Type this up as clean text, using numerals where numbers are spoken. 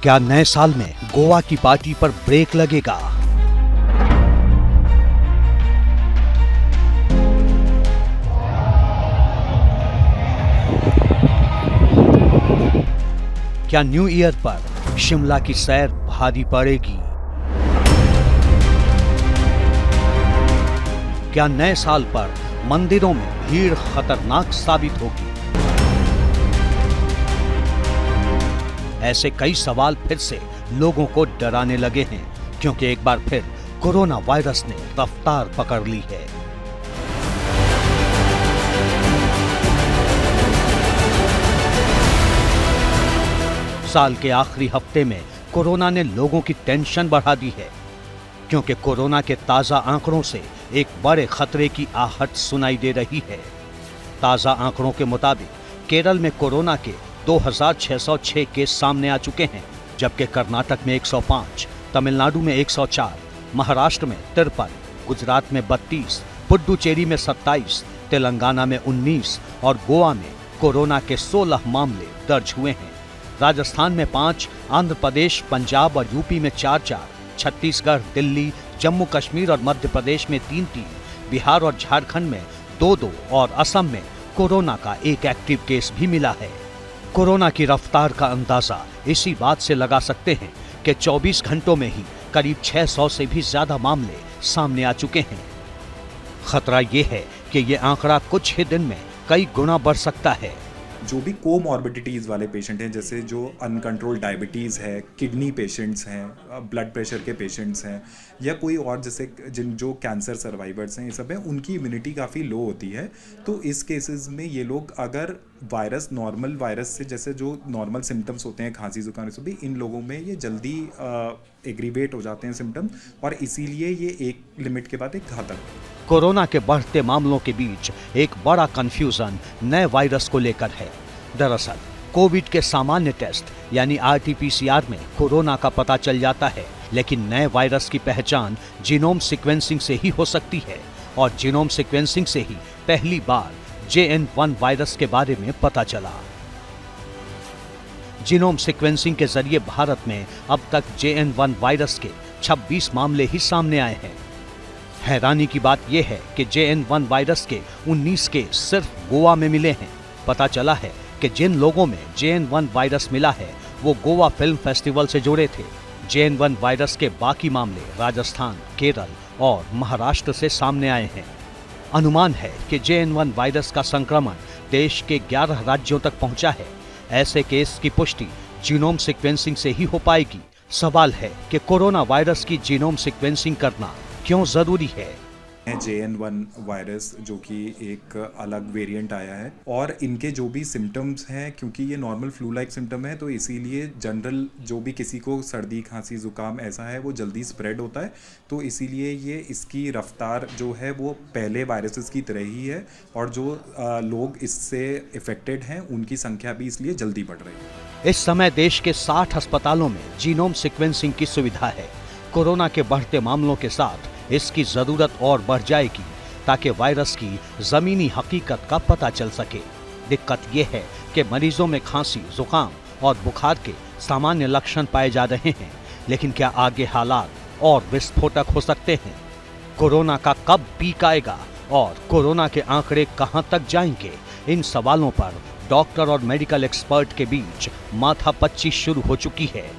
क्या नए साल में गोवा की पार्टी पर ब्रेक लगेगा? क्या न्यू ईयर पर शिमला की सैर भारी पड़ेगी? क्या नए साल पर मंदिरों में भीड़ खतरनाक साबित होगी? ऐसे कई सवाल फिर से लोगों को डराने लगे हैं, क्योंकि एक बार फिर कोरोना वायरस ने रफ्तार पकड़ ली है। साल के आखिरी हफ्ते में कोरोना ने लोगों की टेंशन बढ़ा दी है, क्योंकि कोरोना के ताजा आंकड़ों से एक बड़े खतरे की आहट सुनाई दे रही है। ताजा आंकड़ों के मुताबिक केरल में कोरोना के 2606 केस सामने आ चुके हैं, जबकि कर्नाटक में 105, तमिलनाडु में 104, महाराष्ट्र में 53, गुजरात में 32, पुडुचेरी में 27, तेलंगाना में 19 और गोवा में कोरोना के 16 मामले दर्ज हुए हैं। राजस्थान में 5, आंध्र प्रदेश, पंजाब और यूपी में 4-4, छत्तीसगढ़, दिल्ली, जम्मू कश्मीर और मध्य प्रदेश में 3-3, बिहार और झारखंड में 2-2 और असम में कोरोना का एक एक्टिव केस भी मिला है। कोरोना की रफ्तार का अंदाजा इसी बात से लगा सकते हैं कि 24 घंटों में ही करीब 600 से भी ज्यादा मामले सामने आ चुके हैं। खतरा यह है कि यह आंकड़ा कुछ ही दिन में कई गुना बढ़ सकता है। जो भी कोमॉर्बिडिटीज़ वाले पेशेंट हैं, जैसे जो अनकंट्रोल्ड डायबिटीज़ है, किडनी पेशेंट्स हैं, ब्लड प्रेशर के पेशेंट्स हैं, या कोई और जैसे जो कैंसर सर्वाइवर्स हैं, ये सब हैं, उनकी इम्यूनिटी काफ़ी लो होती है। तो इस केसेस में ये लोग अगर वायरस, नॉर्मल वायरस से, जैसे जो नॉर्मल सिम्टम्स होते हैं खांसी जुकाम से भी, इन लोगों में ये जल्दी एग्रीवेट हो जाते हैं सिम्टम्स, और इसीलिए ये एक लिमिट के बाद एक घातक। कोरोना के बढ़ते मामलों के बीच एक बड़ा कंफ्यूजन नए वायरस को लेकर है। दरअसल कोविड के सामान्य टेस्ट यानी RT-PCR में कोरोना का पता चल जाता है, लेकिन नए वायरस की पहचान जीनोम सीक्वेंसिंग से ही हो सकती है, और जीनोम सीक्वेंसिंग से ही पहली बार JN.1 वायरस के बारे में पता चला। जीनोम सीक्वेंसिंग के जरिए भारत में अब तक JN.1 वायरस के 26 मामले ही सामने आए हैं। हैरानी की बात यह है कि JN.1 वायरस के 19 केस सिर्फ गोवा में मिले हैं। पता चला है कि जिन लोगों में JN.1 वायरस मिला है वो गोवा फिल्म फेस्टिवल से जुड़े थे। JN.1 वायरस के बाकी मामले राजस्थान, केरल और महाराष्ट्र से सामने आए हैं। अनुमान है कि JN.1 वायरस का संक्रमण देश के 11 राज्यों तक पहुंचा है। ऐसे केस की पुष्टि जीनोम सीक्वेंसिंग से ही हो पाएगी। सवाल है कि कोरोना वायरस की जीनोम सीक्वेंसिंग करना क्यों जरूरी है? JN.1 वायरस जो कि एक अलग वेरिएंट आया है, और इनके जो भी सिम्टम्स हैं, क्योंकि ये नॉर्मल फ्लू लाइक सिम्टम है, तो इसीलिए जनरल जो भी किसी को सर्दी, खांसी, जुकाम ऐसा है, वो जल्दी स्प्रेड होता है। तो इसीलिए ये इसकी रफ्तार जो है वो पहले वायरसेस की तरह ही है, और जो लोग इससे इफेक्टेड हैं उनकी संख्या भी इसलिए जल्दी बढ़ रही है। इस समय देश के 60 अस्पतालों में जीनोम सीक्वेंसिंग की सुविधा है। कोरोना के बढ़ते मामलों के साथ इसकी जरूरत और बढ़ जाएगी, ताकि वायरस की जमीनी हकीकत का पता चल सके। दिक्कत यह है कि मरीजों में खांसी, जुकाम और बुखार के सामान्य लक्षण पाए जा रहे हैं, लेकिन क्या आगे हालात और विस्फोटक हो सकते हैं? कोरोना का कब पीक आएगा और कोरोना के आंकड़े कहां तक जाएंगे? इन सवालों पर डॉक्टर और मेडिकल एक्सपर्ट के बीच माथापच्ची शुरू हो चुकी है।